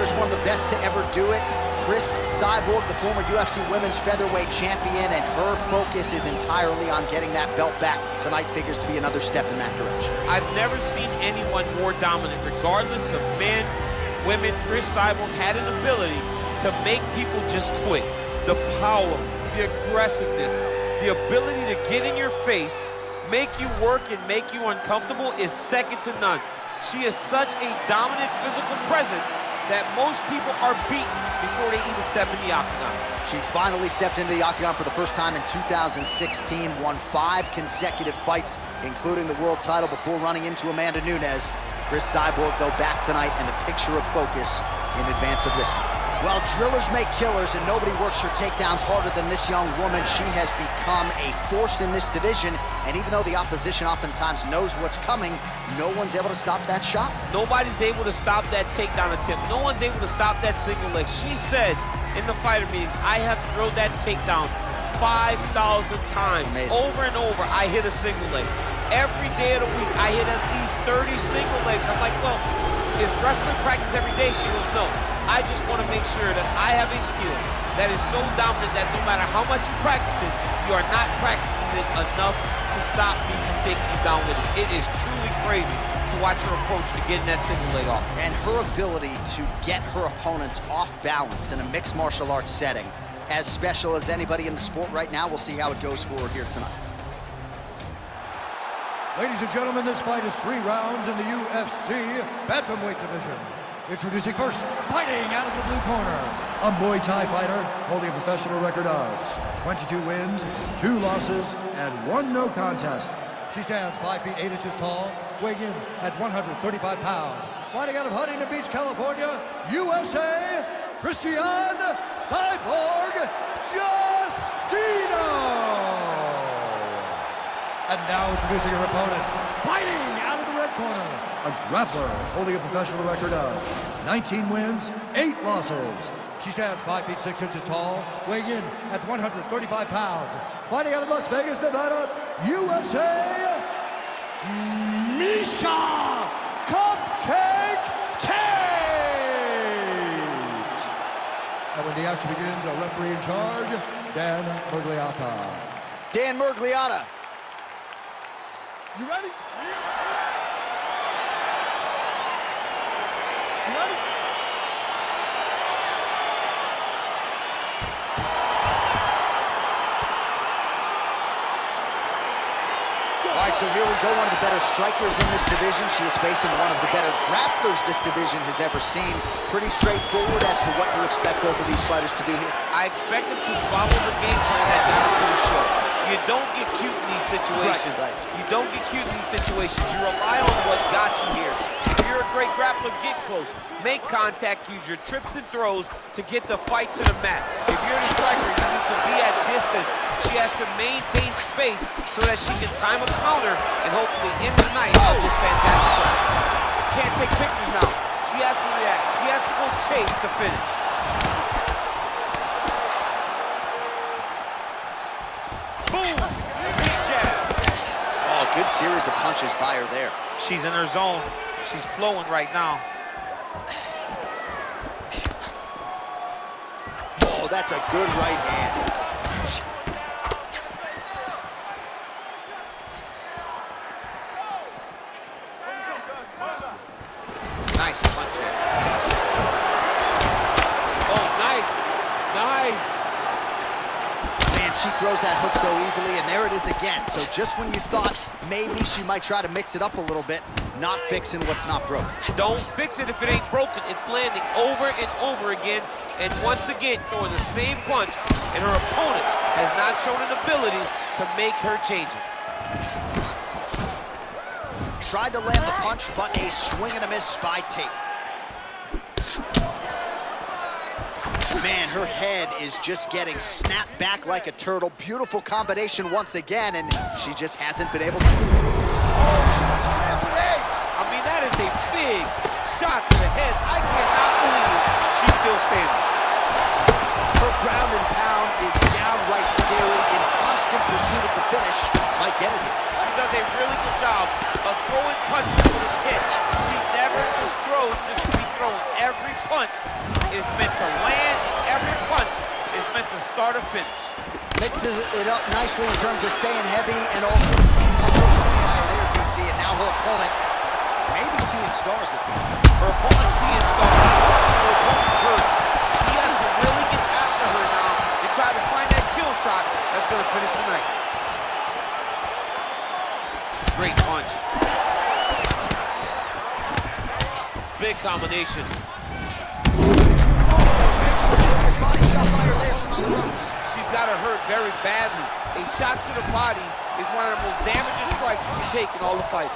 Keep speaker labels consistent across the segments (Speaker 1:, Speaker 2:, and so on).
Speaker 1: there's one of the best to ever do it. Cris Cyborg, the former UFC Women's Featherweight Champion, and her focus is entirely on getting that belt back. Tonight figures to be another step in that direction.
Speaker 2: I've never seen anyone more dominant, regardless of men, women. Cris Cyborg had an ability to make people just quit. The power, the aggressiveness, the ability to get in your face, make you work and make you uncomfortable is second to none. She is such a dominant physical presence that most people are beaten before they even step in the octagon.
Speaker 1: She finally stepped into the octagon for the first time in 2016, won 5 consecutive fights, including the world title before running into Amanda Nunes. Cris Cyborg, though, back tonight and a picture of focus in advance of this one. Well, drillers make killers, and nobody works her takedowns harder than this young woman. She has become a force in this division, and even though the opposition oftentimes knows what's coming, no one's able to stop that shot.
Speaker 2: Nobody's able to stop that takedown attempt. No one's able to stop that single leg. She said in the fighter meetings, I have drilled that takedown 5,000 times.
Speaker 1: Amazing.
Speaker 2: Over and over, I hit a single leg. Every day of the week, I hit at least 30 single legs. I'm like, well, is wrestling practice every day? She goes, no. I just want to make sure that I have a skill that is so dominant that no matter how much you practice it, you are not practicing it enough to stop me from taking you down with it. It is truly crazy to watch her approach to getting that single leg off.
Speaker 1: And her ability to get her opponents off balance in a mixed martial arts setting, as special as anybody in the sport right now. We'll see how it goes for her here tonight.
Speaker 3: Ladies and gentlemen, this fight is 3 rounds in the UFC Bantamweight division. Introducing first, fighting out of the blue corner, a Muay Thai fighter holding a professional record of 22 wins, 2 losses, and 1 no contest. She stands 5 feet 8 inches tall, weighing in at 135 pounds. Fighting out of Huntington Beach, California, USA, Christian Cyborg Justino. And now introducing her opponent, fighting out of the red corner, a grappler holding a professional record of 19 wins, 8 losses. She stands 5 feet 6 inches tall, weighing in at 135 pounds. Fighting out of Las Vegas, Nevada, USA, Miesha Cupcake Tate. And when the action begins, a referee in charge, Dan Miragliotta.
Speaker 1: Dan Miragliotta.
Speaker 3: You ready?
Speaker 1: All right, so here we go, one of the better strikers in this division. She is facing one of the better grapplers this division has ever seen. Pretty straightforward as to what you expect both of these fighters to do here.
Speaker 2: I expect them to follow the game plan that got them to the show. You don't get cute in these situations.
Speaker 1: Right.
Speaker 2: You don't get cute in these situations. You rely on what got you here. If you're a great grappler, get close. Make contact, use your trips and throws to get the fight to the mat. If you're the striker, you need to be at distance. She has to maintain space so that she can time a counter and hopefully end the night of this fantastic match. Can't take pictures now. She has to react. She has to go chase the finish. Boom! Big jab.
Speaker 1: Oh, good series of punches by her there.
Speaker 2: She's in her zone. She's flowing right now.
Speaker 1: Oh, that's a good right hand.
Speaker 2: Nice punch there. Oh, nice. Nice.
Speaker 1: Man, she throws that hook so easily, and there it is again. So just when you thought maybe she might try to mix it up a little bit, not fixing what's not broken.
Speaker 2: Don't fix it if it ain't broken. It's landing over and over again, and once again throwing the same punch, and her opponent has not shown an ability to make her change it.
Speaker 1: Tried to land the punch, but a swing and a miss by Tate. Man, her head is just getting snapped back like a turtle. Beautiful combination once again, and she just hasn't been able to. Oh, she's embraced.
Speaker 2: I mean, that is a big shot to the head. I cannot believe she's still standing.
Speaker 1: Her ground and pound is downright scary. In constant pursuit of the finish, might get it here.
Speaker 2: She does a really good job of throwing punches with intent. She never just throws just to be thrown. Every punch finish.
Speaker 1: Mixes it up nicely in terms of staying heavy and also there, DC, and now her opponent maybe seeing stars at this point.
Speaker 2: Her opponent's seeing stars. Her opponent's hurt. She has to really get after her now and try to find that kill shot that's going to finish the night. Great punch. Big combination.
Speaker 1: Body shot by her there, she's on the ropes.
Speaker 2: She's got her hurt very badly. A shot to the body is one of the most damaging strikes you can take in all the fight.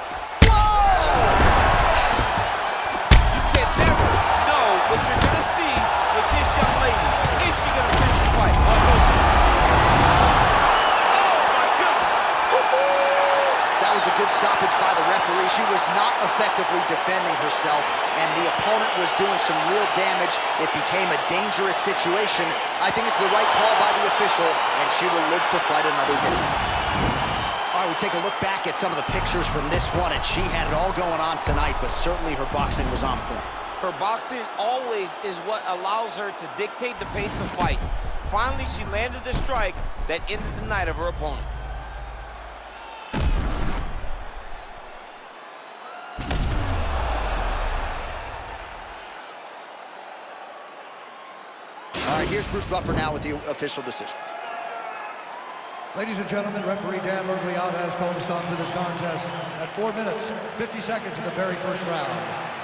Speaker 2: You can never know what you're going to see with this young lady. Is she going to finish the fight? Oh, my goodness.
Speaker 1: That was a good stoppage by the referee. She was not effectively defending herself, and the opponent was doing some real damage. It became a dangerous situation. I think it's the right call by the official, and she will live to fight another day. All right, we take a look back at some of the pictures from this one, and she had it all going on tonight, but certainly her boxing was on point.
Speaker 2: Her boxing always is what allows her to dictate the pace of fights. Finally, she landed the strike that ended the night of her opponent.
Speaker 1: All right, here's Bruce Buffer now with the official decision.
Speaker 3: Ladies and gentlemen, referee Dan Miragliotta has called a stop to this contest at 4 minutes, 50 seconds of the very first round.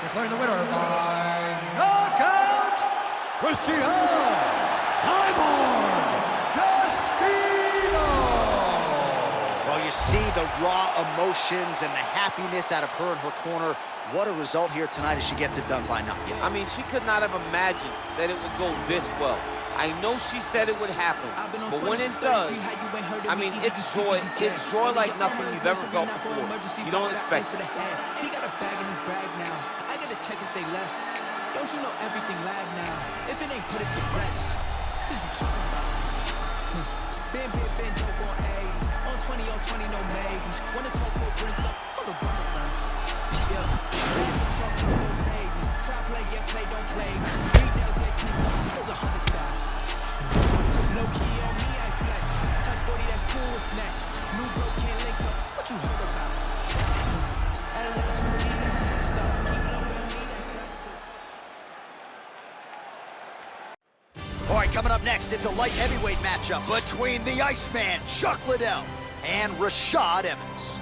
Speaker 3: Declaring the winner by knockout, Cristina Cyborg Justino!
Speaker 1: Well, you see the raw emotions and the happiness out of her in her corner. What a result here tonight as she gets it done by knockout.
Speaker 2: I mean, she could not have imagined that it would go this well. I know she said it would happen, but when it does, I mean, it's joy like nothing you've ever felt before. You don't expect it.
Speaker 4: He got a bag in his bag now. I gotta check and say less. Don't you know everything lag now? If it ain't put it to rest, what is you talking about? Ben, dope on 80. On 20, on 20, no maybes. When the talk brings up, all the run around. Yeah, talk don't save me. Try play, yeah, play, don't play me. Retails, yeah, click up. There's 100,000. No key on me, I flex. Touch 40, that's cool with snatch. New bro can't link up. What you heard about? LL smoothies, that's next up. Keep low on me, that's it.
Speaker 1: All right, coming up next, it's a light heavyweight matchup between the Iceman, Chuck Liddell, and Rashad Evans.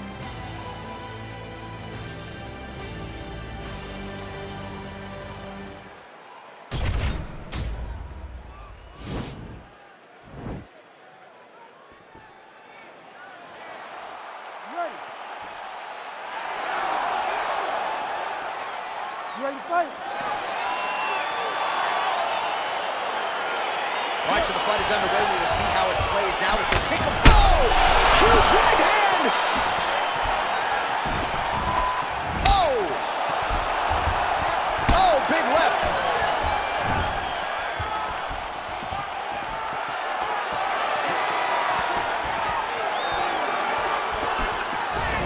Speaker 5: Ready to fight?
Speaker 1: All right, so the fight is underway. We will see how it plays out. It's a kick of huge right hand! Oh, big left.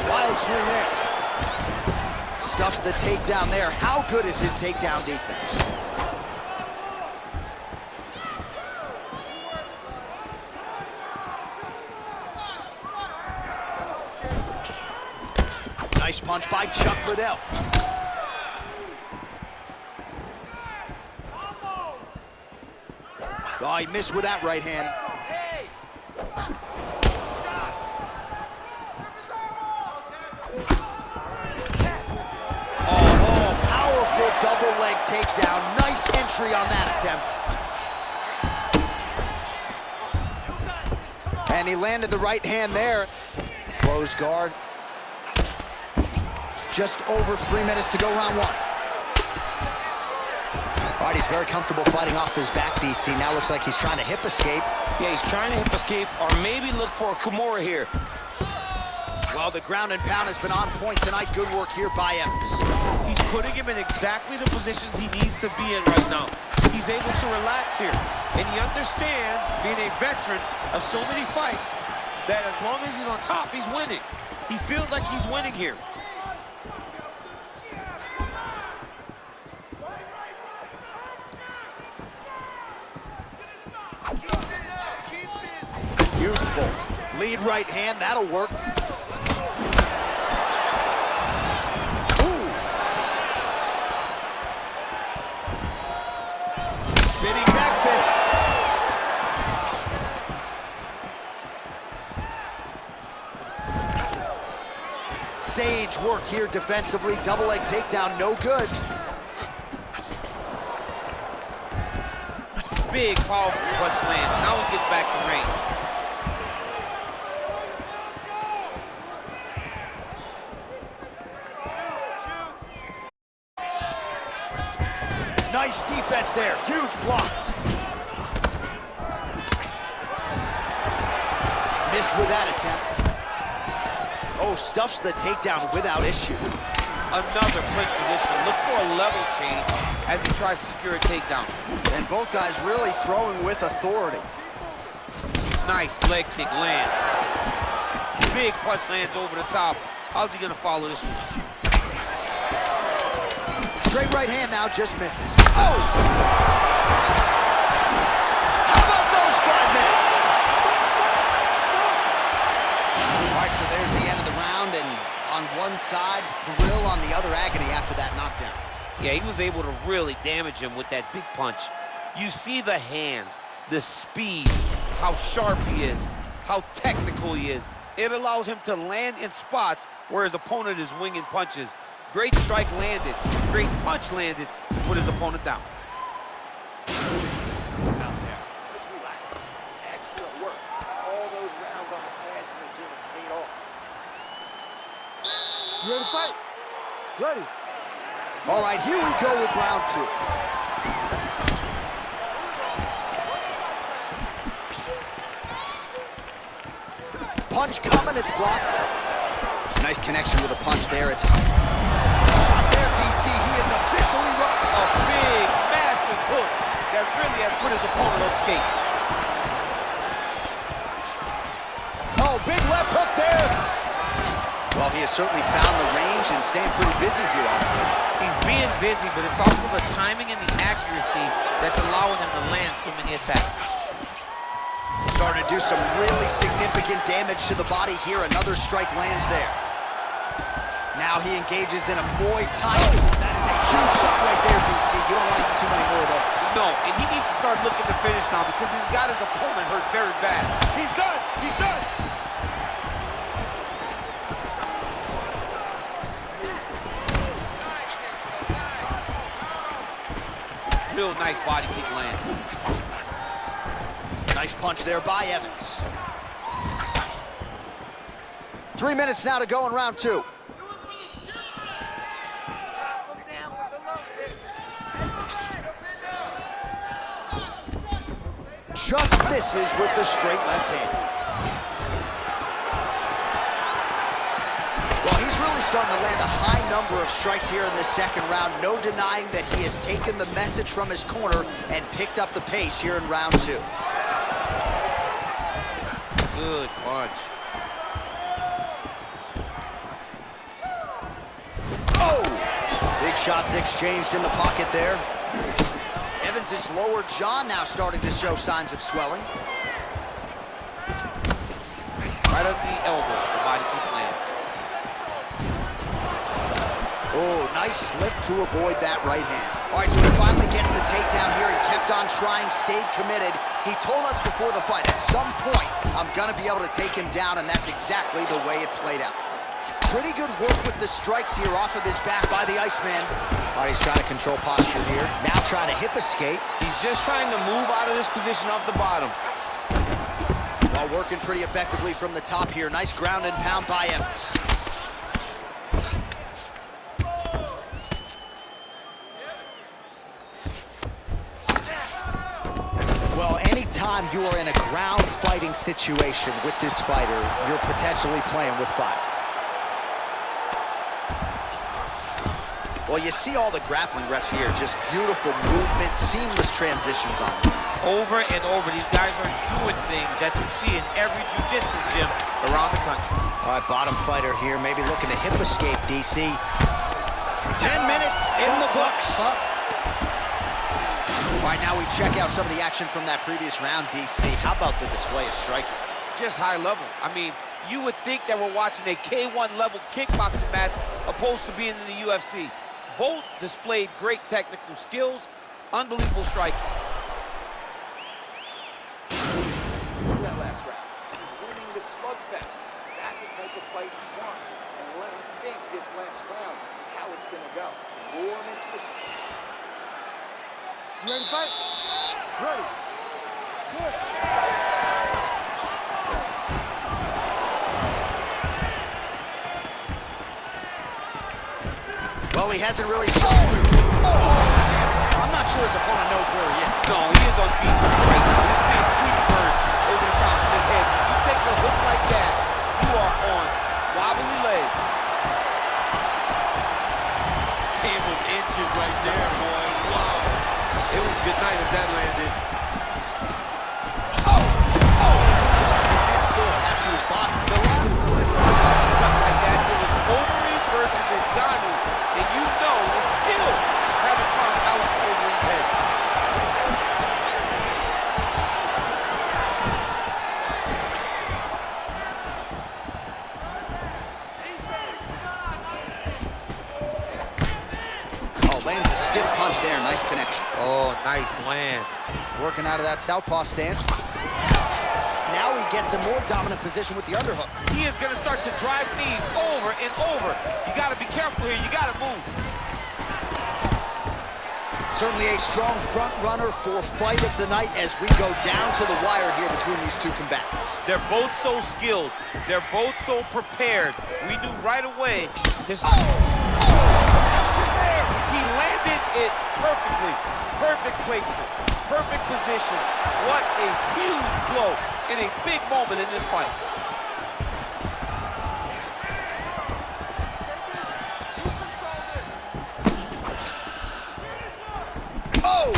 Speaker 1: Wild swing there. Stuffs the takedown there. How good is his takedown defense? Nice punch by Chuck Liddell. Oh, he missed with that right hand. Double leg takedown. Nice entry on that attempt. And he landed the right hand there. Close guard. Just over 3 minutes to go, round one. All right, he's very comfortable fighting off his back, DC. Now looks like he's trying to hip escape.
Speaker 6: Yeah, he's trying to hip escape or maybe look for a Kimura here.
Speaker 1: Well, the ground and pound has been on point tonight. Good work here by Evans.
Speaker 2: He's putting him in exactly the positions he needs to be in right now. He's able to relax here. And he understands, being a veteran of so many fights, that as long as he's on top, he's winning. He feels like he's winning here.
Speaker 1: Keep Lead right hand, that'll work. Ooh. Spinning back fist. Sage work here defensively. Double leg takedown, no good.
Speaker 2: Big, powerful punch land. Now he gets back to range.
Speaker 1: Nice defense there, huge block. Missed with that attempt. Oh, stuffs the takedown without issue.
Speaker 2: Another clinch position. Look for a level change as he tries to secure a takedown.
Speaker 1: And both guys really throwing with authority.
Speaker 2: Nice leg kick lands. Big punch lands over the top. How's he gonna follow this one?
Speaker 1: Straight right hand now, just misses. Oh! How about those 5 minutes? All right, so there's the end of the round, and on one side, thrill, on the other, agony after that knockdown.
Speaker 2: Yeah, he was able to really damage him with that big punch. You see the hands, the speed, how sharp he is, how technical he is. It allows him to land in spots where his opponent is winging punches. Great strike landed, great punch landed to put his opponent down.
Speaker 7: Let's relax. Excellent work. All those rounds on the pads in the gym have paid off.
Speaker 5: You ready to fight? Ready.
Speaker 1: All right, here we go with round 2. Punch coming, it's blocked. Nice connection with a punch there. It's shot there, DC. He is officially run.
Speaker 2: A big, massive hook that really has put his opponent on skates.
Speaker 1: Oh, big left hook there. Well, he has certainly found the range and staying pretty busy here on the field.
Speaker 2: He's being busy, but it's also the timing and the accuracy that's allowing him to land so many attacks.
Speaker 1: Starting to do some really significant damage to the body here. Another strike lands there. Now he engages in a Muay Thai. Oh, that is a huge shot right there, DC. You don't want to eat too many more of those.
Speaker 2: No, and he needs to start looking to finish now because he's got his opponent hurt very bad. He's done! He's done! Real nice body kick land.
Speaker 1: Nice punch there by Evans. 3 minutes now to go in round 2. Just misses with the straight left hand. Well, he's really starting to land a high number of strikes here in the second round. No denying that he has taken the message from his corner and picked up the pace here in round 2.
Speaker 2: Good punch.
Speaker 1: Oh! Big shots exchanged in the pocket there. Evans' lower jaw now starting to show signs of swelling.
Speaker 2: Right at the elbow, the body kick lands.
Speaker 1: Oh, nice slip to avoid that right hand. All right, so he finally gets the takedown here. He kept on trying, stayed committed. He told us before the fight, at some point, I'm gonna be able to take him down, and that's exactly the way it played out. Pretty good work with the strikes here off of his back by the Iceman. All right, he's trying to control posture here. Now trying to hip escape.
Speaker 6: He's just trying to move out of this position off the bottom.
Speaker 1: While working pretty effectively from the top here. Nice ground and pound by Evans. Well, anytime you are in a ground fighting situation with this fighter, you're potentially playing with fire. Well, you see all the grappling reps here. Just beautiful movement, seamless transitions on them.
Speaker 2: Over and over, these guys are doing things that you see in every jiu-jitsu gym around the country.
Speaker 1: All right, bottom fighter here, maybe looking to hip escape, DC. 10 minutes in the books. All right, now we check out some of the action from that previous round, DC. How about the display of striking?
Speaker 2: just high level. I mean, you would think that we're watching a K1 level kickboxing match opposed to being in the UFC. Both displayed great technical skills, unbelievable striking.
Speaker 7: Look at that last round. He's winning the slugfest. That's the type of fight he wants. And let him think this last round is how it's going to go. Lure him into a...
Speaker 5: You ready to fight? Ready. Good.
Speaker 1: Well, he hasn't really shown. I'm not sure his opponent knows where he is.
Speaker 2: No, he is on Beach Street right now. He's seeing Tweety Bird over the top of his head. You take a hook like that, you are on wobbly legs. Came with inches right there, boy. Wow. It was a good night if that landed.
Speaker 1: His head's still attached to his body.
Speaker 2: The last one like that, it was Overeem versus Ngannou, and you know we're still having fun out of Overeem's head.
Speaker 1: Oh, lands a stiff punch there. Nice connection.
Speaker 2: Oh, nice land.
Speaker 1: Working out of that southpaw stance. Now he gets a more dominant position with the underhook.
Speaker 2: He is going to start to drive knees over and over. You got to be careful here. You got to move.
Speaker 1: Certainly a strong front runner for fight of the night as we go down to the wire here between these two combatants.
Speaker 2: They're both so skilled. They're both so prepared. We knew right away this. He landed it perfectly. Perfect placement. Perfect position. What a huge blow in a big moment in this fight.
Speaker 1: Oh!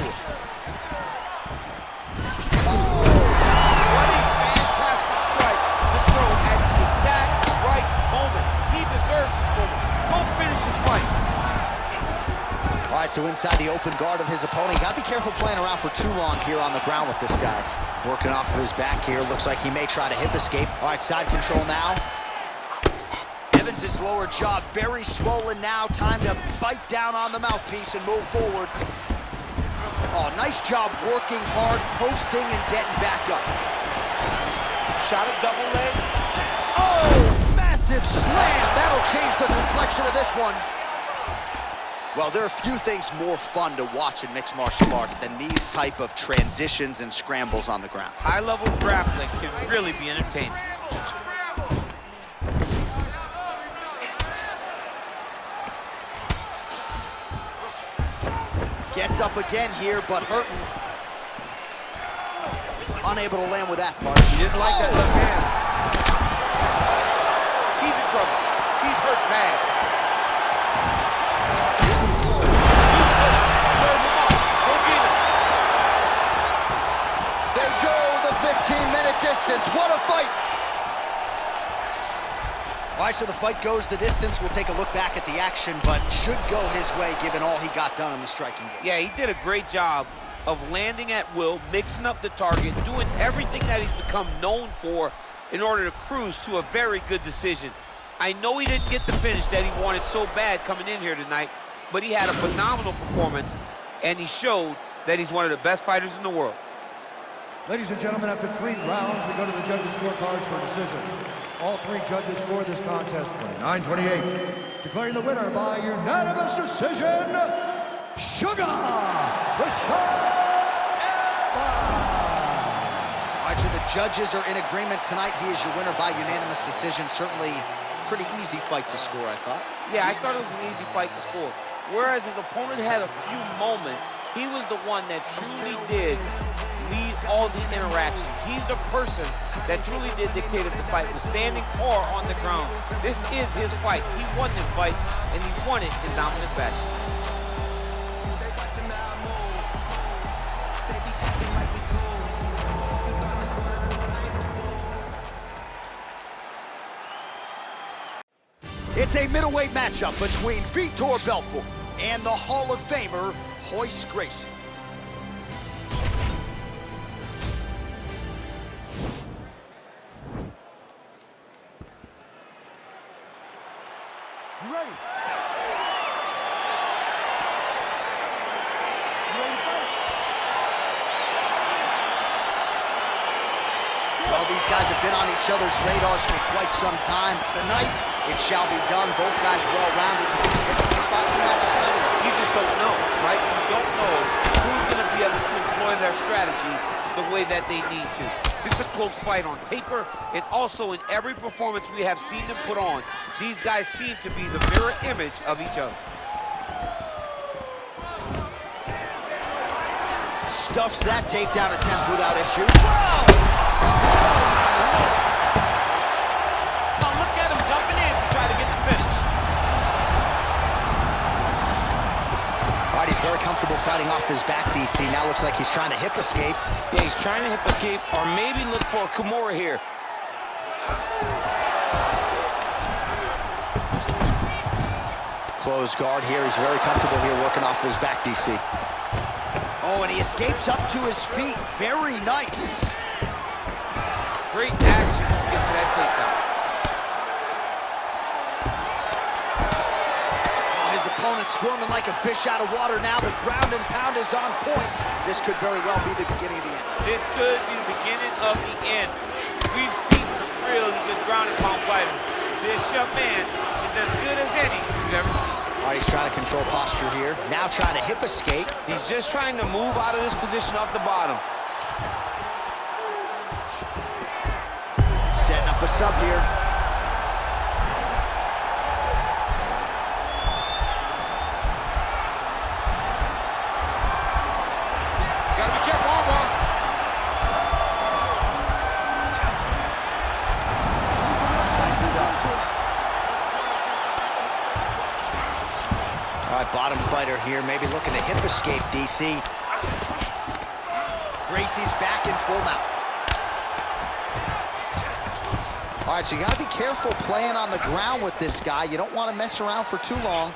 Speaker 2: What a fantastic strike to throw at the exact right moment. He deserves this moment. Go finish his fight.
Speaker 1: All right, so inside the open guard of his opponent. You gotta be careful playing around for too long here on the ground with this guy. Working off of his back here. Looks like he may try to hip escape. All right, side control now. Evans' lower jaw very swollen now. Time to bite down on the mouthpiece and move forward. Oh, nice job working hard, posting and getting back up.
Speaker 2: Shot a double leg.
Speaker 1: Oh, massive slam. That'll change the complexion of this one. Well, there are few things more fun to watch in mixed martial arts than these type of transitions and scrambles on the ground.
Speaker 2: High-level grappling can really be entertaining.
Speaker 1: Gets up again here, but hurting. Unable to land with that punch.
Speaker 2: He didn't like that left hand. He's in trouble. He's hurt bad. Serve him up. Go get him.
Speaker 1: They go the 15-minute distance. What a fight! All right, so the fight goes the distance. We'll take a look back at the action, but should go his way given all he got done in the striking game.
Speaker 2: Yeah, he did a great job of landing at will, mixing up the target, doing everything that he's become known for in order to cruise to a very good decision. I know he didn't get the finish that he wanted so bad coming in here tonight, but he had a phenomenal performance, and he showed that he's one of the best fighters in the world.
Speaker 3: Ladies and gentlemen, after 3 rounds, we go to the judges' scorecards for a decision. All 3 judges scored this contest 29-28, declaring the winner by unanimous decision, Sugar Rashad Evans.
Speaker 1: All right, so the judges are in agreement tonight. He is your winner by unanimous decision. Certainly pretty easy fight to score, I thought.
Speaker 2: Yeah, I thought it was an easy fight to score. Whereas his opponent had a few moments, he was the one that truly did lead all the interactions. He's the person that truly did dictate if the fight was standing or on the ground. This is his fight. He won this fight, and he won it in dominant fashion.
Speaker 1: It's a middleweight matchup between Vitor Belfort and the Hall of Famer, Royce Gracie.
Speaker 5: You ready? You ready to fight?
Speaker 1: Well, these guys have been on each other's radars for quite some time. Tonight, it shall be done. Both guys well-rounded. This boxing match is not enough.
Speaker 2: You just don't know, right? You don't know who's going to be able to employ their strategy the way that they need to. This is a close fight on paper, and also in every performance we have seen them put on, these guys seem to be the mirror image of each other.
Speaker 1: Stuffs that takedown attempt without issue. Wow!
Speaker 6: Oh, look at him jumping in to try to get the finish.
Speaker 1: All right, he's very comfortable fighting off his back, DC. Now looks like he's trying to hip escape.
Speaker 6: Yeah, he's trying to hip escape or maybe look for a Kimura here.
Speaker 1: Closed guard here. He's very comfortable here working off his back, DC. Oh, and he escapes up to his feet. Very nice.
Speaker 2: Great action to get to that takedown.
Speaker 1: Oh, his opponent squirming like a fish out of water now. The ground and pound is on point. This could very well be the beginning of the end.
Speaker 2: This could be the beginning of the end. We've seen some really good ground and pound fighters. This young man is as good as any you've ever seen.
Speaker 1: All right, he's trying to control posture here. Now trying to hip escape.
Speaker 6: He's just trying to move out of this position off the bottom.
Speaker 1: Setting up a sub here.
Speaker 2: Gotta be careful, Armbar.
Speaker 1: Nicely done. All right, bottom fighter here, maybe looking to hip escape, DC. Gracie's back in full mount. All right, so you got to be careful playing on the ground with this guy. You don't want to mess around for too long.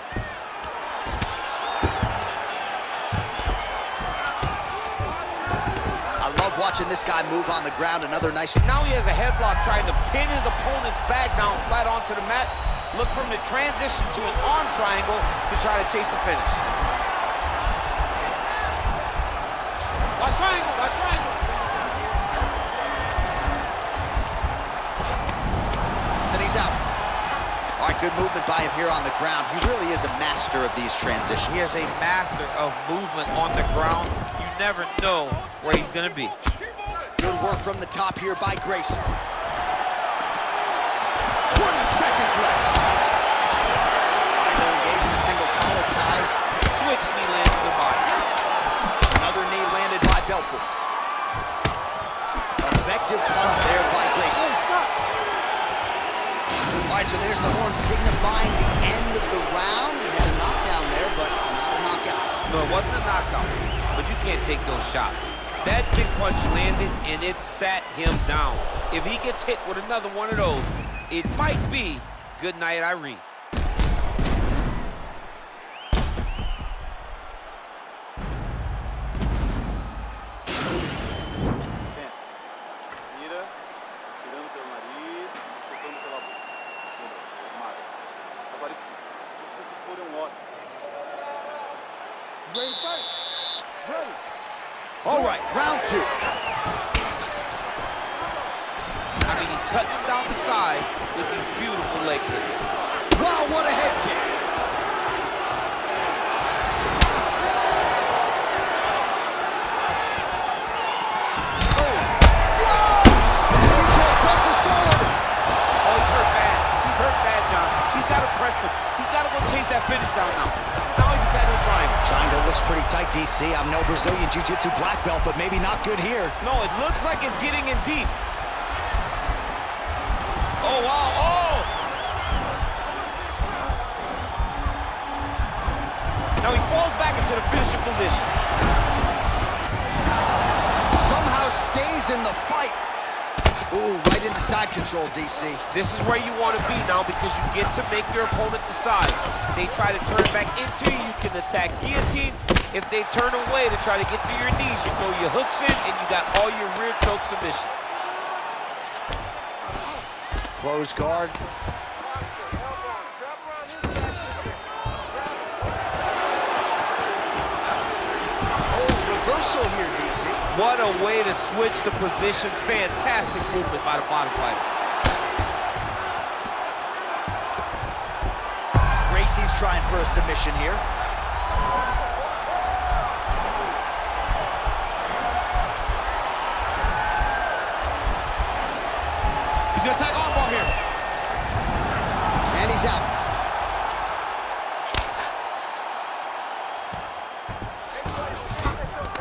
Speaker 1: I love watching this guy move on the ground. Another nice...
Speaker 6: Now he has a headlock trying to pin his opponent's back down flat onto the mat. Look for him to transition to an arm triangle to try to chase the finish.
Speaker 2: Watch triangle, watch triangle.
Speaker 1: And he's out. All right, good movement by him here on the ground. He really is a master of these transitions.
Speaker 2: He is a master of movement on the ground. You never know where he's gonna be.
Speaker 1: Good work from the top here by Gracie. 20 seconds left. They'll engage in a single collar tie.
Speaker 2: Switch knee lands to the body.
Speaker 1: Another knee landed by Belfort. Effective punch there by Gracie. All right, so there's the horn signifying the end of the round. We had a knockdown there, but not a knockout.
Speaker 2: No, it wasn't a knockout, but you can't take those shots. That big punch landed, and it sat him down. If he gets hit with another one of those, it might be good night, Irene.
Speaker 5: Respira, respirando pelo nariz, soltando pela boca. Beleza, arrumado. Agora os chutes foram ótimos. Ready to fight? Ready.
Speaker 1: All right, round two.
Speaker 2: I mean, he's cutting him down the sides with these beautiful leg kicks.
Speaker 1: Wow, what a head kick. Oh, whoa! That detail presses forward.
Speaker 2: Oh, he's hurt bad. He's hurt bad, John. He's got to press him. He's got to go chase that finish down now. Now he's attacking the triangle.
Speaker 1: Triangle looks pretty tight, DC. I'm no Brazilian Jiu-Jitsu black belt, but maybe not good here.
Speaker 6: No, it looks like it's getting in deep. Oh, wow, oh! Now he falls back into the finishing position.
Speaker 1: Somehow stays in the fight. Ooh, right into side control, DC.
Speaker 2: This is where you want to be now because you get to make your opponent decide. They try to turn back into you, you can attack guillotine. If they turn away to try to get to your knees, you throw your hooks in and you got all your rear choke submissions.
Speaker 1: Close guard. reversal here, DC.
Speaker 2: What a way to switch the position. Fantastic movement by the bottom fighter.
Speaker 1: Gracie's trying for a submission here.
Speaker 6: He's gonna attack armbar here.
Speaker 1: And he's out.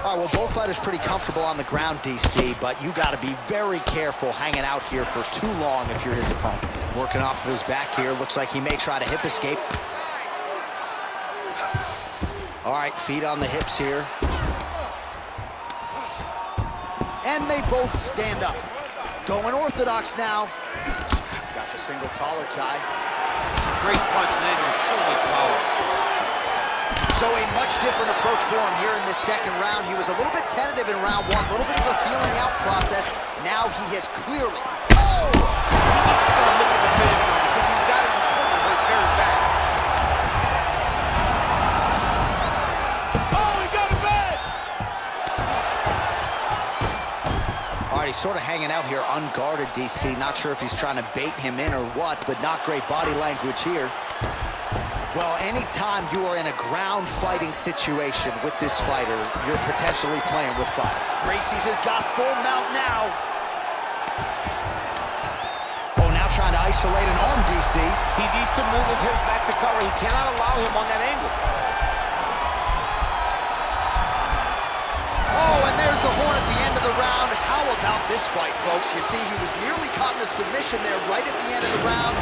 Speaker 1: All right, well, both fighters pretty comfortable on the ground, DC, but you got to be very careful hanging out here for too long if you're his opponent. Working off of his back here. Looks like he may try to hip escape. All right, feet on the hips here. And they both stand up. Going orthodox now. Got the single collar tie.
Speaker 2: Great punch landed with so much power.
Speaker 1: So a much different approach for him here in this second round. He was a little bit tentative in round one, a little bit of a feeling out process. Now he has clearly... Oh!
Speaker 2: He needs to start looking to finish now because he's got his opponent right very back.
Speaker 6: Oh, he got it bad!
Speaker 1: All right, he's sort of hanging out here unguarded, DC. Not sure if he's trying to bait him in or what, but not great body language here. Well, anytime you are in a ground fighting situation with this fighter, you're potentially playing with fire. Gracie's has got full mount now. Oh, now trying to isolate an arm, DC.
Speaker 6: He needs to move his hips back to cover. He cannot allow him on that angle.
Speaker 1: Oh, and there's the horn at the end of the round. How about this fight, folks? You see, he was nearly caught in a submission there right at the end of the round.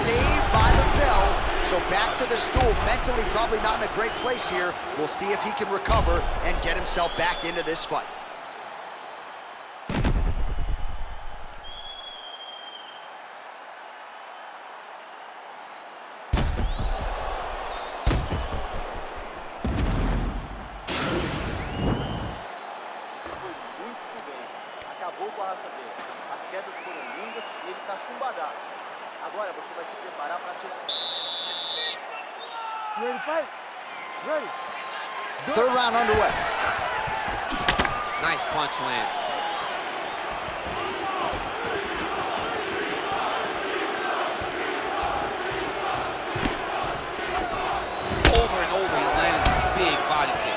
Speaker 1: Saved by the bell. So back to the stool. Mentally probably not in a great place here. We'll see if he can recover and get himself back into this fight.
Speaker 5: Isso foi muito bem. Acabou com a raça dele. As quedas foram lindas e ele tá chumbadaço. Agora você vai se preparar para tirar...
Speaker 1: Third round underway.
Speaker 2: Nice punch lands. Over and over, he landed this big body kick.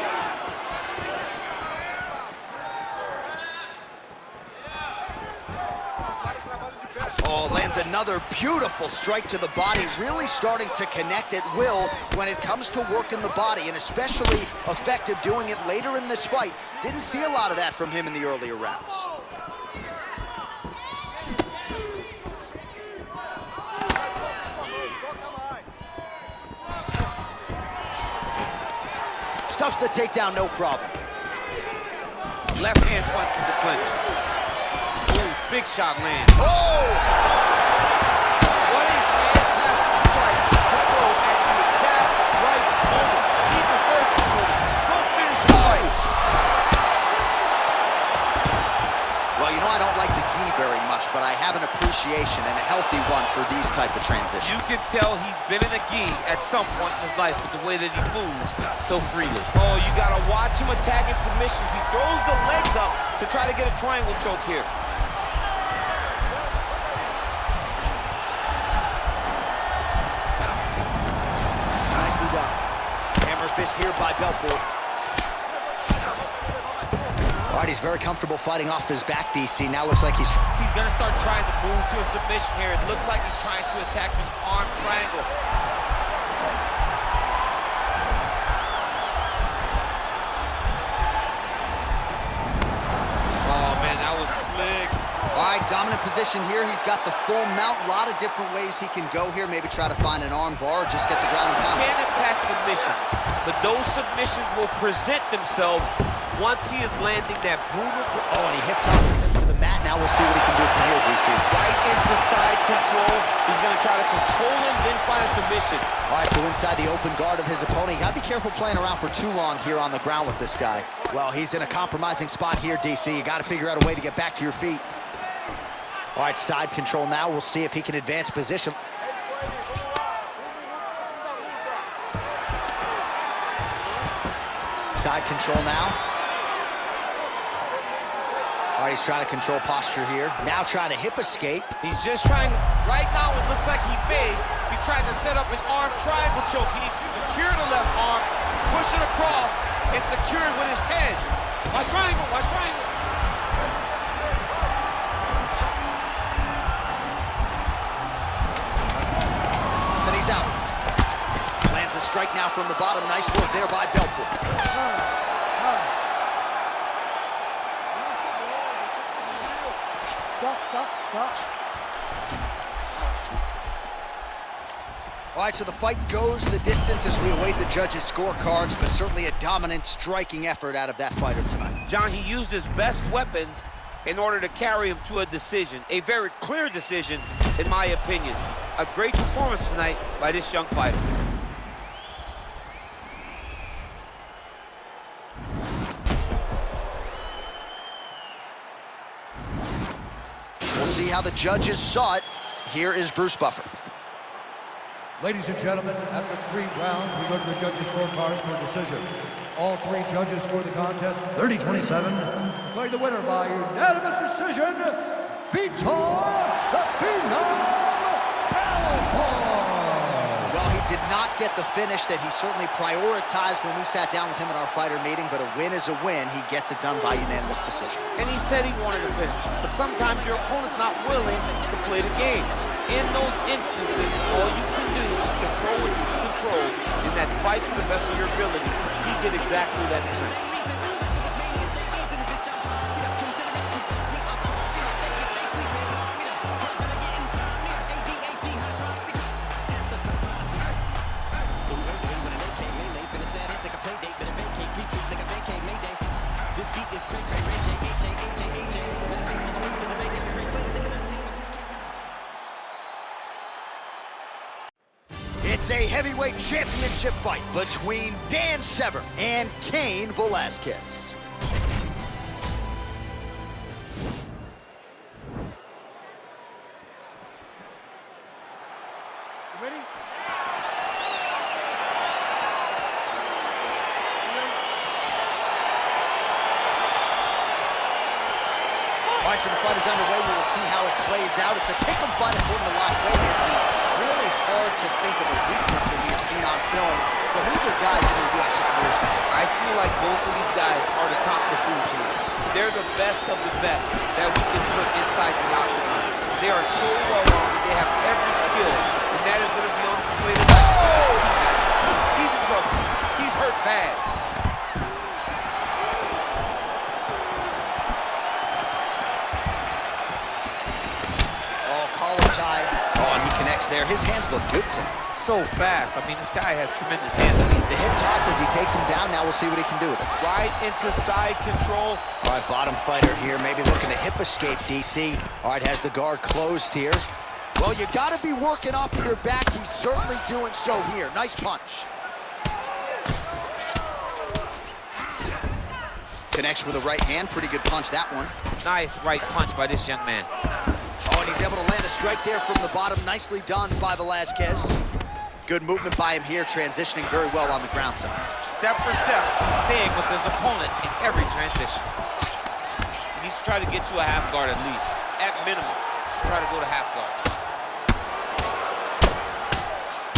Speaker 1: Oh, lands another beautiful strike to the body, really starting to connect at will when it comes to working the body, and especially effective doing it later in this fight. Didn't see a lot of that from him in the earlier rounds. Stuffs the takedown, no problem.
Speaker 2: Left hand punch with the clinch. Ooh, big shot lands.
Speaker 1: Oh!
Speaker 2: What a fantastic strike to throw at the exact right moment. He deserves to win. Go finish the fight.
Speaker 1: Well, you know I don't like the gi very much, but I have an appreciation and a healthy one for these type of transitions.
Speaker 2: You can tell he's been in a gi at some point in his life with the way that he moves so freely.
Speaker 6: Oh, you gotta watch him attacking submissions. He throws the legs up to try to get a triangle choke here.
Speaker 1: Nicely done. Hammer fist here by Belfort. All right, he's very comfortable fighting off his back, DC. Now looks like he's
Speaker 2: Gonna start trying to move to a submission here. It looks like he's trying to attack an arm triangle.
Speaker 6: Oh, man, that was slick.
Speaker 1: All right, dominant position here. He's got the full mount. A lot of different ways he can go here. Maybe try to find an arm bar or just get the ground and pound.
Speaker 2: Can't attack submission, but those submissions will present themselves once he is landing that brutal...
Speaker 1: Oh, and he hip tosses him to the mat. Now we'll see what he can do from here, DC.
Speaker 6: Right into side control. He's gonna try to control him, then find a submission.
Speaker 1: All right, so inside the open guard of his opponent. You gotta be careful playing around for too long here on the ground with this guy. Well, he's in a compromising spot here, DC. You gotta figure out a way to get back to your feet. All right, side control now. We'll see if he can advance position. Side control now. All right, he's trying to control posture here. Now trying to hip escape.
Speaker 6: He's just trying, right now it looks like he may be trying to set up an arm triangle choke. He needs to secure the left arm, push it across, and secure it with his head. Watch triangle, watch triangle.
Speaker 1: Then he's out. Lands a strike now from the bottom. Nice work there by Belfort. All right, so the fight goes the distance as we await the judges' scorecards, but certainly a dominant striking effort out of that fighter tonight.
Speaker 6: John, he used his best weapons in order to carry him to a decision, a very clear decision, in my opinion. A great performance tonight by this young fighter.
Speaker 1: We'll see how the judges saw it. Here is Bruce Buffer.
Speaker 3: Ladies and gentlemen, after 3 rounds, we go to the judges' scorecards for a decision. All 3 judges scored the contest 30-27. Declared the winner by unanimous decision, Vitor the Phenom Belfort.
Speaker 1: Well, he did not get the finish that he certainly prioritized when we sat down with him at our fighter meeting, but a win is a win. He gets it done by unanimous decision.
Speaker 6: And he said he wanted to finish, but sometimes your opponent's not willing to play the game. In those instances, all you can do is control what you can control, and that's fight to the best of your ability. He did exactly that tonight.
Speaker 1: It's a heavyweight championship fight between Dan Severn and Cain Velasquez.
Speaker 5: You ready?
Speaker 1: All right, so the fight is underway. We will see how it plays out. It's a pick'em fight according to Las Vegas, and really hard to think of a weakness that we have seen on film from either guys in their UFC careers.
Speaker 6: I feel like both of these guys are the top of the food chain. They're the best of the best that we can put inside the octagon. They are so well-rounded. They have every skill, and that is going to be on display tonight. He's in trouble. He's hurt bad.
Speaker 1: There, his hands look good to him.
Speaker 6: So fast. I mean, this guy has tremendous hands.
Speaker 1: The hip toss as he takes him down. Now we'll see what he can do with it.
Speaker 6: Right into side control.
Speaker 1: All right, bottom fighter here, maybe looking to hip escape, DC. All right, has the guard closed here. Well, you got to be working off of your back. He's certainly doing so here. Nice punch. Connects with a right hand. Pretty good punch, that one.
Speaker 6: Nice right punch by this young man.
Speaker 1: Oh, and he's able to land a strike there from the bottom. Nicely done by Velasquez. Good movement by him here, transitioning very well on the ground tonight.
Speaker 6: Step for step, he's staying with his opponent in every transition. He needs to try to get to a half guard at least. At minimum, try to go to half guard.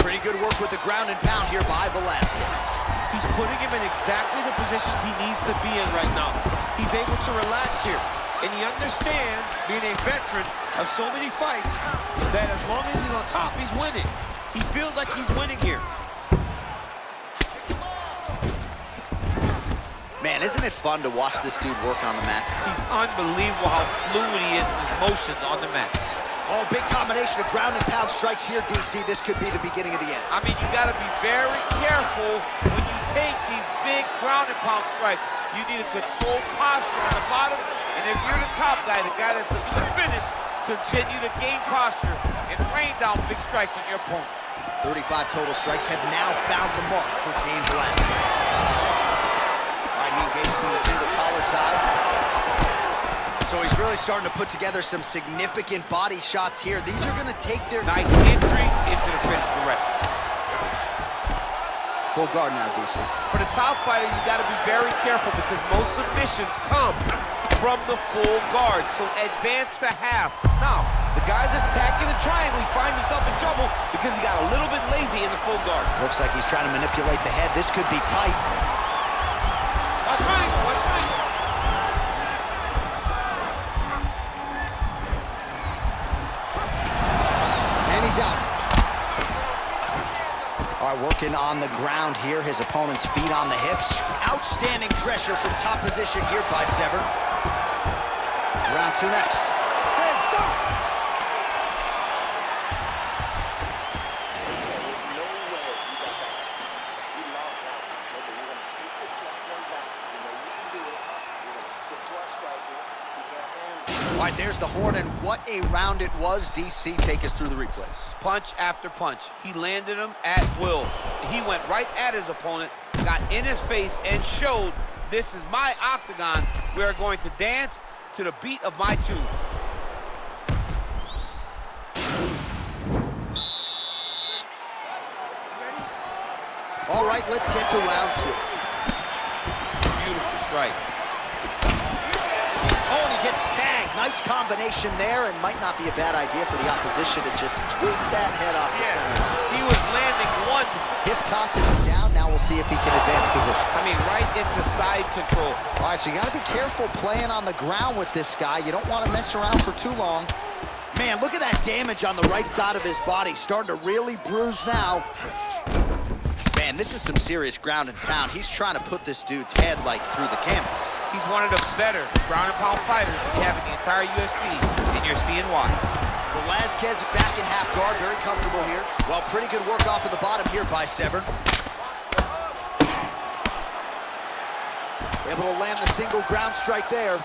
Speaker 1: Pretty good work with the ground and pound here by Velasquez.
Speaker 6: He's putting him in exactly the positions he needs to be in right now. He's able to relax here. And he understands, being a veteran of so many fights, that as long as he's on top, he's winning. He feels like he's winning here.
Speaker 1: Man, isn't it fun to watch this dude work on the mat?
Speaker 6: He's unbelievable how fluid he is in his motions on the mat.
Speaker 1: Oh, big combination of ground and pound strikes here, DC. This could be the beginning of the end.
Speaker 6: I mean, you got to be very careful when you take these big ground and pound strikes. You need a controlled posture on the bottom. And if you're the top guy, the guy that's looking to finish, continue to gain posture and rain down big strikes on your opponent.
Speaker 1: 35 total strikes have now found the mark for Cain Velasquez. All right, he engages in the single collar tie. So he's really starting to put together some significant body shots here. These are going to take their...
Speaker 6: Nice entry into the finish direct.
Speaker 1: Full guard now, DC.
Speaker 6: For the top fighter, you got to be very careful because most submissions come
Speaker 2: from the full guard. So advance to half.
Speaker 6: Now, the guy's attacking the triangle. He finds himself in trouble because he got a little bit lazy in the full guard.
Speaker 1: Looks like he's trying to manipulate the head. This could be tight.
Speaker 2: Watch triangle, watch triangle.
Speaker 1: And he's out. All right, working on the ground here. His opponent's feet on the hips. Outstanding pressure from top position here by Severn. Round 2 next.
Speaker 7: Hey, stop! There's no way you got that. We lost that one, okay? But we're going to take this next one back. We know we can do it. We're going to stick to our striking. He can't handle it.
Speaker 1: All right, there's the horn, and what a round it was. DC, take us through the replays.
Speaker 6: Punch after punch. He landed him at will. He went right at his opponent, got in his face, and showed this is my octagon. We are going to dance to the beat of my tune.
Speaker 1: All right, let's get to round 2.
Speaker 6: Beautiful strike.
Speaker 1: Oh, and he gets tagged. Nice combination there, and might not be a bad idea for the opposition to just tweak that head off the center.
Speaker 2: He was landing one.
Speaker 1: Hip tosses him down. Now we'll see if he can advance position.
Speaker 6: I mean, right into side control.
Speaker 1: All right, so you got to be careful playing on the ground with this guy. You don't want to mess around for too long. Man, look at that damage on the right side of his body. Starting to really bruise now. Man, this is some serious ground and pound. He's trying to put this dude's head, like, through the canvas.
Speaker 2: He's one of the better ground and pound fighters we have in the entire UFC, and you're seeing why.
Speaker 1: Velazquez is back in half guard, very comfortable here. Well, pretty good work off of the bottom here by Severn. Able to land the single ground strike there.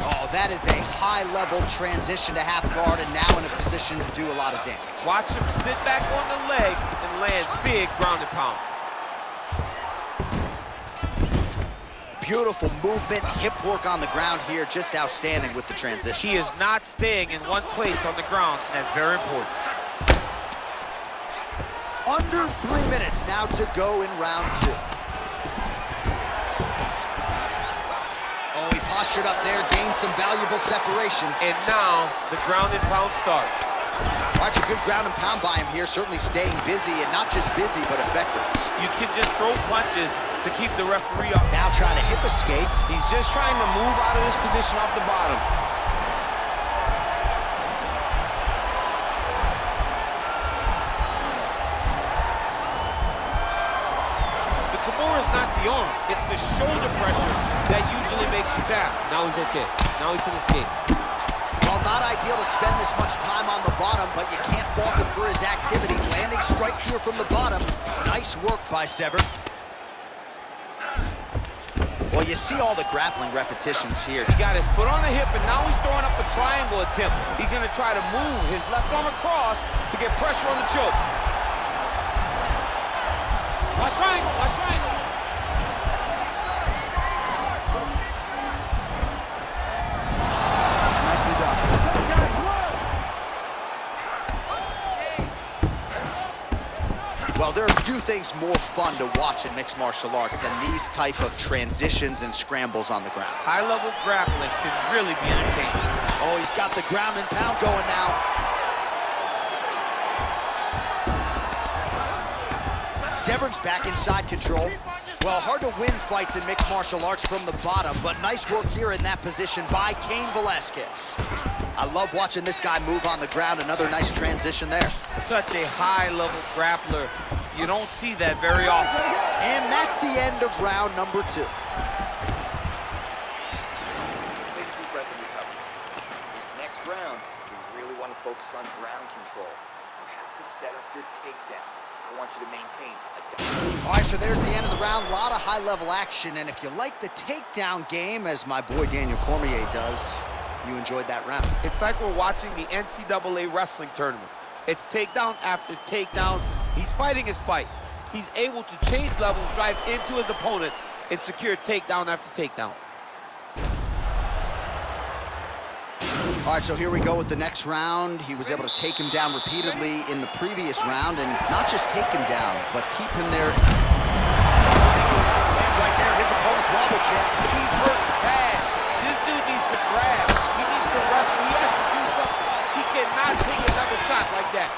Speaker 1: Oh, that is a high-level transition to half guard, and now in a position to do a lot of damage.
Speaker 2: Watch him sit back on the leg and land big ground and pound.
Speaker 1: Beautiful movement, hip work on the ground here, just outstanding with the transition.
Speaker 2: He is not staying in one place on the ground, and that's very important.
Speaker 1: Under 3 minutes now to go in round 2. Oh, he postured up there, gained some valuable separation.
Speaker 2: And now the ground and pound starts.
Speaker 1: Watch a good ground and pound by him here, certainly staying busy, and not just busy, but effective.
Speaker 2: You can just throw punches to keep the referee up.
Speaker 1: Now trying to hip escape.
Speaker 6: He's just trying to move out of this position off the bottom.
Speaker 2: The Kimura is not the arm. It's the shoulder pressure that usually makes you tap. Now he's okay. Now he can escape.
Speaker 1: Well, not ideal to spend this much time on the bottom, but you can't fault him for his activity. Landing strikes here from the bottom. Nice work by Severn. Well, you see all the grappling repetitions here.
Speaker 6: He got his foot on the hip, and now he's throwing up a triangle attempt. He's going to try to move his left arm across to get pressure on the choke.
Speaker 2: Watch triangle, watch triangle.
Speaker 1: Nicely done. Well, there are few things more fun to watch in mixed martial arts than these type of transitions and scrambles on the ground.
Speaker 2: High-level grappling can really be entertaining.
Speaker 1: Oh, he's got the ground and pound going now. Severn's back in side control. Well, hard to win fights in mixed martial arts from the bottom, but nice work here in that position by Cain Velasquez. I love watching this guy move on the ground. Another nice transition there.
Speaker 2: Such a high-level grappler. You don't see that very often.
Speaker 1: And that's the end of round number 2.
Speaker 7: Take a deep breath and recover. This next round, we really want to focus on ground control. You have to set up your takedown. I want you to maintain a dominant.
Speaker 1: All right, so there's the end of the round. A lot of high-level action, and if you like the takedown game, as my boy Daniel Cormier does, you enjoyed that round.
Speaker 6: It's like we're watching the NCAA wrestling tournament. It's takedown after takedown. He's fighting his fight. He's able to change levels, drive into his opponent, and secure takedown after takedown.
Speaker 1: All right, so here we go with the next round. He was able to take him down repeatedly in the previous round, and not just take him down, but keep him there. Right there, his opponent's wobble check.
Speaker 6: He's hurt bad. This dude needs to grab. He needs to wrestle. He has to do something. He cannot take another shot like that.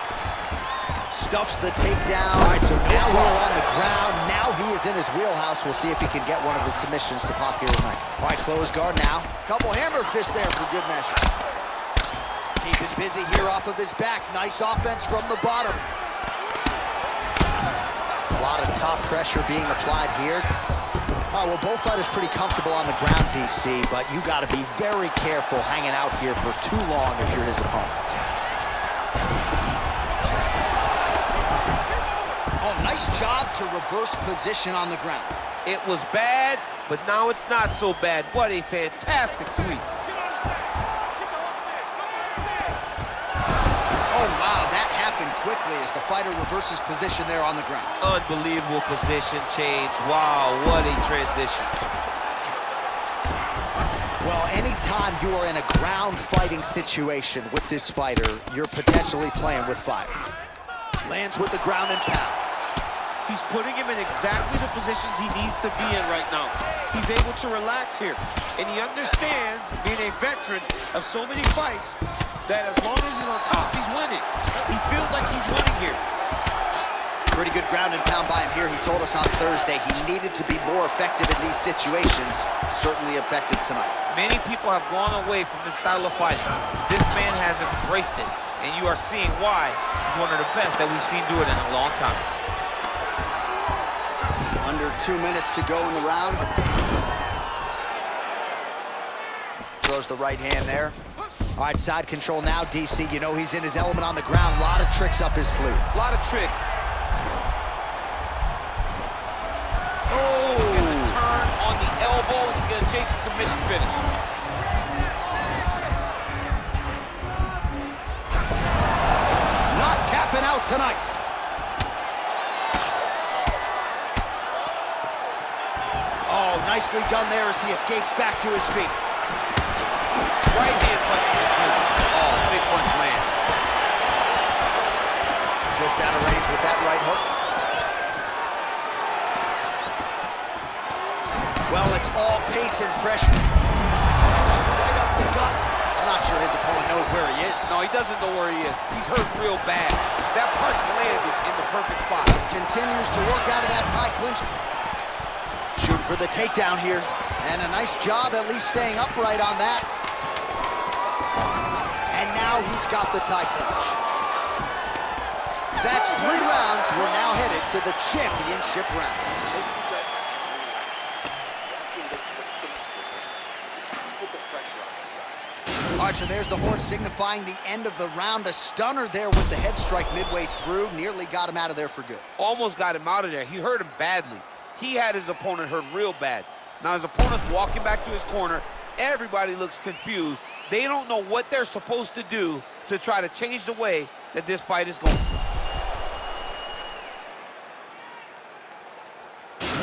Speaker 1: Stuffs the takedown. All right, so now we're on the ground. Now he is in his wheelhouse. We'll see if he can get one of his submissions to pop here tonight. All right, close guard now. Couple hammer fists there for good measure. Keep it busy here off of his back. Nice offense from the bottom. A lot of top pressure being applied here. Oh, well, both fighters pretty comfortable on the ground, DC, but you got to be very careful hanging out here for too long if you're his opponent. Oh, nice job to reverse position on the ground.
Speaker 6: It was bad, but now it's not so bad. What a fantastic sweep.
Speaker 1: Oh, wow, that happened quickly as the fighter reverses position there on the ground.
Speaker 6: Unbelievable position change. Wow, what a transition.
Speaker 1: Well, anytime you are in a ground fighting situation with this fighter, you're potentially playing with fire. Lands with the ground and pound.
Speaker 6: He's putting him in exactly the positions he needs to be in right now. He's able to relax here. And he understands, being a veteran of so many fights, that as long as he's on top, he's winning. He feels like he's winning here.
Speaker 1: Pretty good ground and pound by him here. He told us on Thursday he needed to be more effective in these situations. Certainly effective tonight.
Speaker 6: Many people have gone away from this style of fighting. This man has embraced it. And you are seeing why he's one of the best that we've seen do it in a long time.
Speaker 1: Under 2 minutes to go in the round. Throws the right hand there. All right, side control now, DC. You know he's in his element on the ground. A lot of tricks up his sleeve.
Speaker 6: A lot of tricks.
Speaker 1: Oh!
Speaker 6: He's going to turn on the elbow, and he's going to chase the submission finish.
Speaker 1: Not tapping out tonight. Oh, nicely done there as he escapes back to his feet.
Speaker 6: Right hand punch. Oh, big punch lands.
Speaker 1: Just out of range with that right hook. Well, it's all pace and pressure. Punch right up the gut. I'm not sure his opponent knows where he is.
Speaker 6: No, he doesn't know where he is. He's hurt real bad. That punch landed in the perfect spot.
Speaker 1: Continues to work out of that tie clinch. Shooting for the takedown here. And a nice job at least staying upright on that. And now he's got the tie clinch. That's 3 rounds. We're now headed to the championship rounds. All right, so there's the horn signifying the end of the round. A stunner there with the head strike midway through. Nearly got him out of there for good.
Speaker 6: Almost got him out of there. He hurt him badly. He had his opponent hurt real bad. Now his opponent's walking back to his corner. Everybody looks confused. They don't know what they're supposed to do to try to change the way that this fight is going.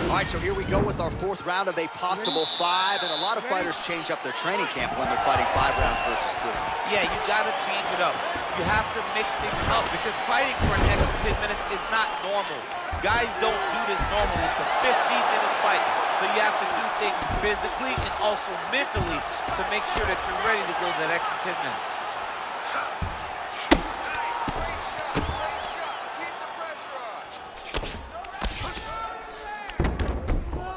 Speaker 1: All right, so here we go with our 4th round of a possible 5, and a lot of fighters change up their training camp when they're fighting 5 rounds versus 3.
Speaker 6: Yeah, you gotta change it up. You have to mix things up because fighting for an extra 10 minutes is not normal. Guys don't do this normally. It's a 15-minute fight, so you have to do things physically and also mentally to make sure that you're ready to go that extra 10 minutes.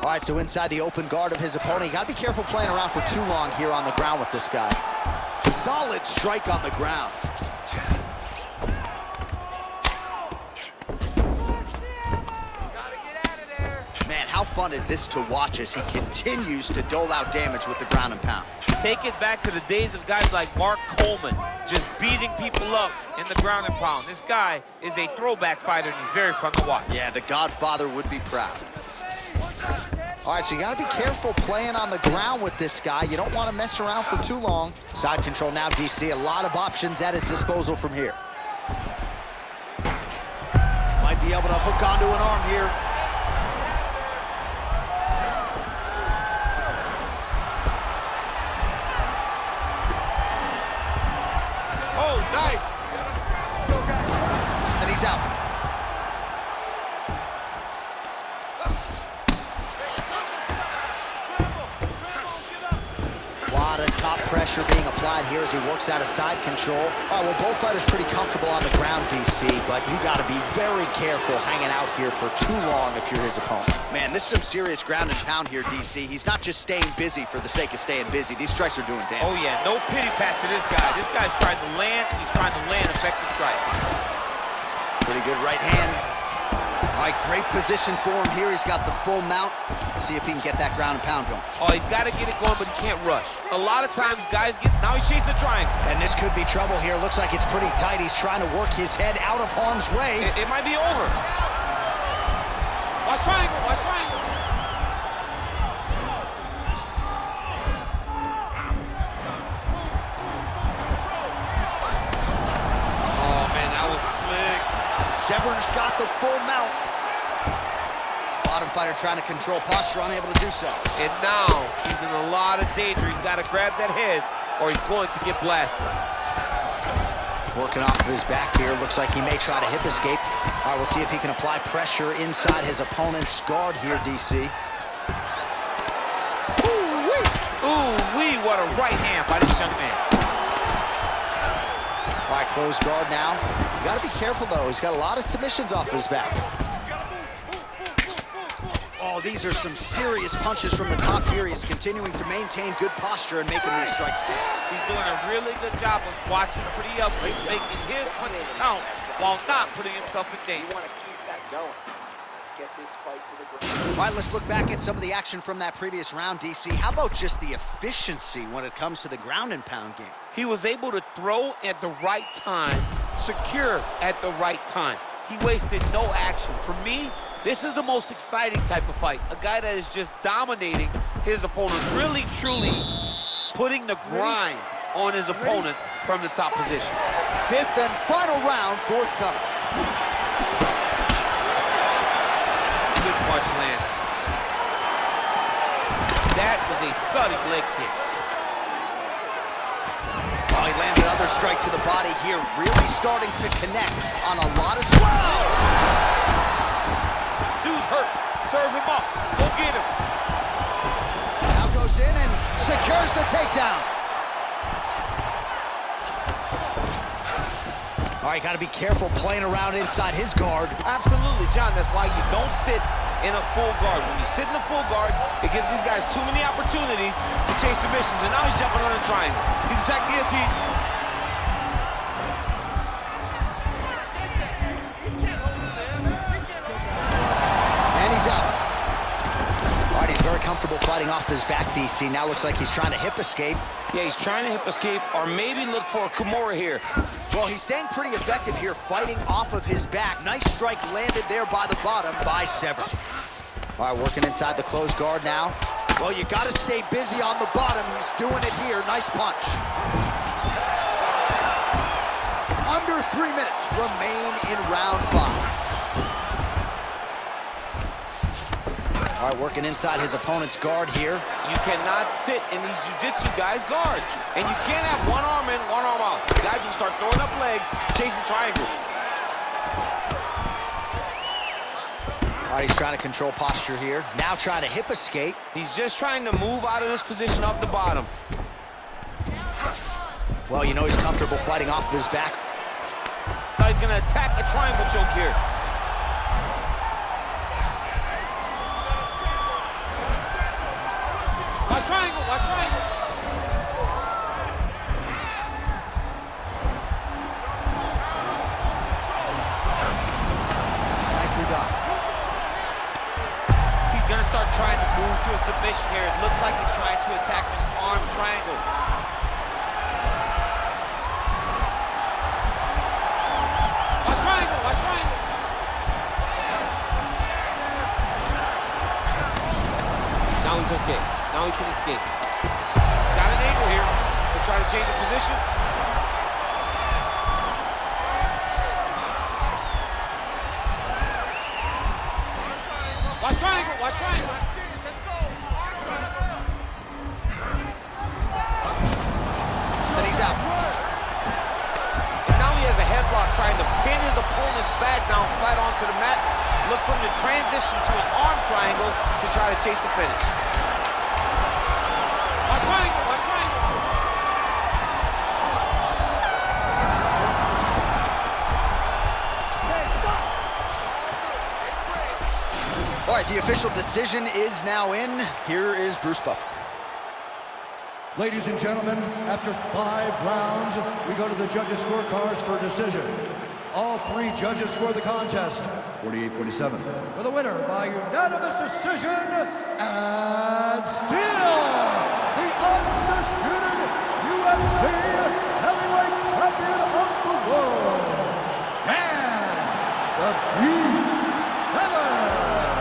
Speaker 1: All right, so inside the open guard of his opponent, you got to be careful playing around for too long here on the ground with this guy. Solid strike on the ground. Man, how fun is this to watch as he continues to dole out damage with the ground and pound.
Speaker 6: Take it back to the days of guys like Mark Coleman, just beating people up in the ground and pound. This guy is a throwback fighter, and he's very fun to watch.
Speaker 1: Yeah, the Godfather would be proud. All right, so you got to be careful playing on the ground with this guy. You don't want to mess around for too long. Side control now, DC. A lot of options at his disposal from here. Might be able to hook onto an arm here.
Speaker 6: Oh, nice.
Speaker 1: And he's out. pressure being applied here as he works out of side control. All right, well, both fighters pretty comfortable on the ground, DC, but you got to be very careful hanging out here for too long if you're his opponent. Man, this is some serious ground and pound here, DC. He's not just staying busy for the sake of staying busy. These strikes are doing damage.
Speaker 2: Oh, yeah, no pity pat to this guy. This guy's trying to land, and he's trying to land effective strikes.
Speaker 1: Pretty good right hand. All right, great position for him here. He's got the full mount. See if he can get that ground and pound going.
Speaker 2: Oh, he's got to get it going, but he can't rush. A lot of times, guys get... Now he's chasing the triangle.
Speaker 1: And this could be trouble here. Looks like it's pretty tight. He's trying to work his head out of harm's way.
Speaker 2: It might be over. Watch triangle, watch triangle.
Speaker 6: Oh, man, that was slick.
Speaker 1: Severn's got the full mount. Bottom fighter trying to control posture, unable to do so.
Speaker 2: And now he's in a lot of danger. He's got to grab that head or he's going to get blasted.
Speaker 1: Working off of his back here. Looks like he may try to hip escape. All right, we'll see if he can apply pressure inside his opponent's guard here, DC.
Speaker 2: Ooh-wee, what a right hand by this young man.
Speaker 1: All right, closed guard now. You got to be careful, though. He's got a lot of submissions off his back. Oh, these are some serious punches from the top here. He's continuing to maintain good posture and making these strikes count.
Speaker 2: He's doing a really good job of watching pretty up, making his punches count while not putting himself in danger.
Speaker 7: You want to keep that going. Let's get this fight to the ground.
Speaker 1: All right, let's look back at some of the action from that previous round, DC. How about just the efficiency when it comes to the ground and pound game?
Speaker 2: He was able to throw at the right time, secure at the right time. He wasted no action. For me, this is the most exciting type of fight. A guy that is just dominating his opponent, really, truly putting the grind on his opponent from the top position.
Speaker 1: Fifth and final round, forthcoming.
Speaker 2: Good punch lands. That was a thudding leg kick.
Speaker 1: Oh, he landed another strike to the body here, really starting to connect on a lot of...
Speaker 2: Dude's hurt. Serve him up. Go get him.
Speaker 1: Now goes in and secures the takedown. All right, got to be careful playing around inside his guard.
Speaker 2: Absolutely, John. That's why you don't sit in a full guard. When you sit in the full guard, it gives these guys too many opportunities to chase submissions. And now he's jumping on a triangle. He's attacking guillotine.
Speaker 1: And he's out. All right, he's very comfortable fighting off his back, DC. Now looks like he's trying to hip escape.
Speaker 6: Yeah, he's trying to hip escape or maybe look for a Kimura here.
Speaker 1: Well, he's staying pretty effective here, fighting off of his back. Nice strike landed there by the bottom by Severn. All right, working inside the closed guard now. Well, you got to stay busy on the bottom. He's doing it here. Nice punch. Under 3 minutes remain in round 5. All right, working inside his opponent's guard here.
Speaker 6: You cannot sit in these jiu-jitsu guys' guard. And you can't have one arm in, one arm out. Guys will start throwing up legs, chasing triangle.
Speaker 1: All right, he's trying to control posture here. Now trying to hip escape.
Speaker 6: He's just trying to move out of this position off the bottom.
Speaker 1: Well, you know he's comfortable fighting off of his back.
Speaker 6: Now he's gonna attack a triangle choke here.
Speaker 2: Watch triangle, watch triangle.
Speaker 1: Nicely done.
Speaker 2: He's gonna start trying to move to a submission here. It looks like he's trying to attack an arm triangle. Watch triangle, watch triangle. Now he's okay. Now he can escape. Got an angle here to try to change the position. Watch triangle, watch triangle.
Speaker 1: And he's out.
Speaker 6: And now he has a headlock trying to pin his opponent's back down flat onto the mat. Look for him to transition to an arm triangle to try to chase the finish.
Speaker 2: Watch triangle, watch triangle.
Speaker 1: right, the official decision is now in. Here is Bruce Buffer.
Speaker 3: Ladies and gentlemen, after 5 rounds, we go to the judges' scorecards for a decision. All 3 judges score the contest 48-47 for the winner by unanimous decision, and still the undisputed UFC heavyweight champion of the world, Dan the Beast Severn.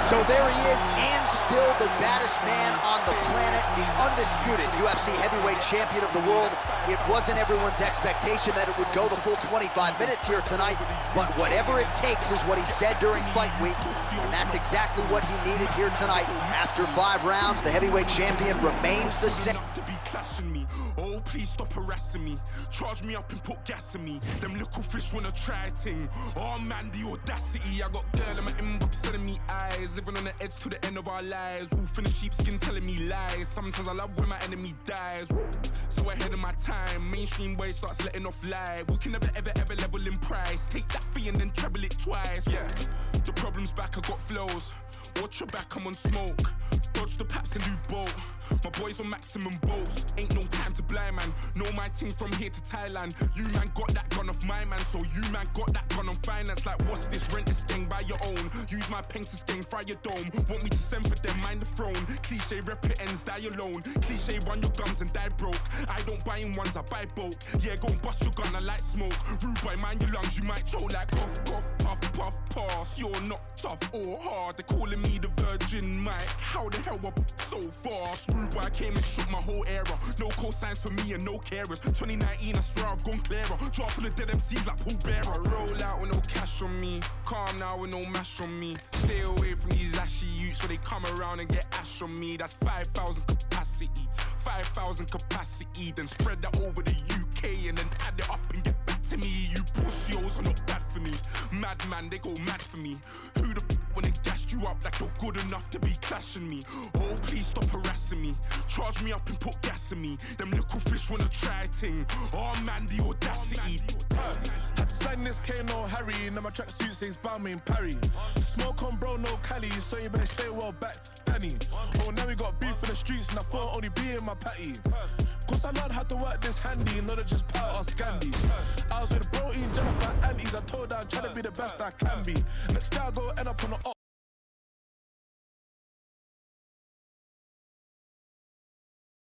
Speaker 1: So there he is, and still the baddest man on the planet, the undisputed UFC heavyweight champion of the world. It wasn't everyone's expectation that it would go the full 25 minutes here tonight, but whatever it takes is what he said during fight week, and that's exactly what he needed here tonight. After 5 rounds, the heavyweight champion remains the same.
Speaker 8: Oh, please stop harassing me. Charge me up and put gas in me. Them little fish wanna try a ting. Oh man, the audacity. I got girl in my inbox sending me eyes. Living on the edge to the end of our lives. Wolf in the sheepskin telling me lies. Sometimes I love when my enemy dies. So ahead of my time. Mainstream way starts letting off lies. We can never ever level in price. Take that fee and then treble it twice. Yeah, the problem's back, I got flows. Watch your back, I'm on smoke. Dodge the paps and do both. My boys on maximum volts. Ain't no time to blind man. Know my ting from here to Thailand. You man got that gun off my man, so you man got that gun on finance. Like what's this? Rent a skeng by your own. Use my pen to skeng, fry your dome. Want me to send for them, mind the throne. Cliche rep it ends, die alone. Cliche run your gums and die broke. I don't buy in ones, I buy bulk. Yeah, go and bust your gun, I like smoke. Rude boy, mind your lungs, you might choke like cough, cough, puff, puff, pass. You're not tough or hard. They're calling me the Virgin Mike. How the hell up so fast? Rude boy, I came and shook my whole era. No cosigns for me and no carers. 2019, I swear I've gone clearer. Drop full of dead MCs like Paul Bearer. I roll out with no cash on me. Calm now with no mash on me. Stay away from these ashy youths so they come around and get ash on me. That's 5,000 capacity. 5,000 capacity. Then spread that over the UK and then add it up and get back to me. You pussios are not bad for me. Madman, they go mad for me. Who the when they gassed you up like you're good enough to be clashing me? Oh, please stop harassing me. Charge me up and put gas in me. Them little fish wanna try a ting. Oh man, the audacity.
Speaker 9: Had to sign this K, no Harry. Now my tracksuit says Balmain Parry. Smoke on bro, no Cali, so you better stay well back, Danny. Oh, now we got beef in the streets and I thought only be in my patty. Cause I learned how to work this handy, not to just pout us Gandhi. I was with bro eating Jennifer Anties, I told her I'm trying to be the best I can be. Next day I go end up on the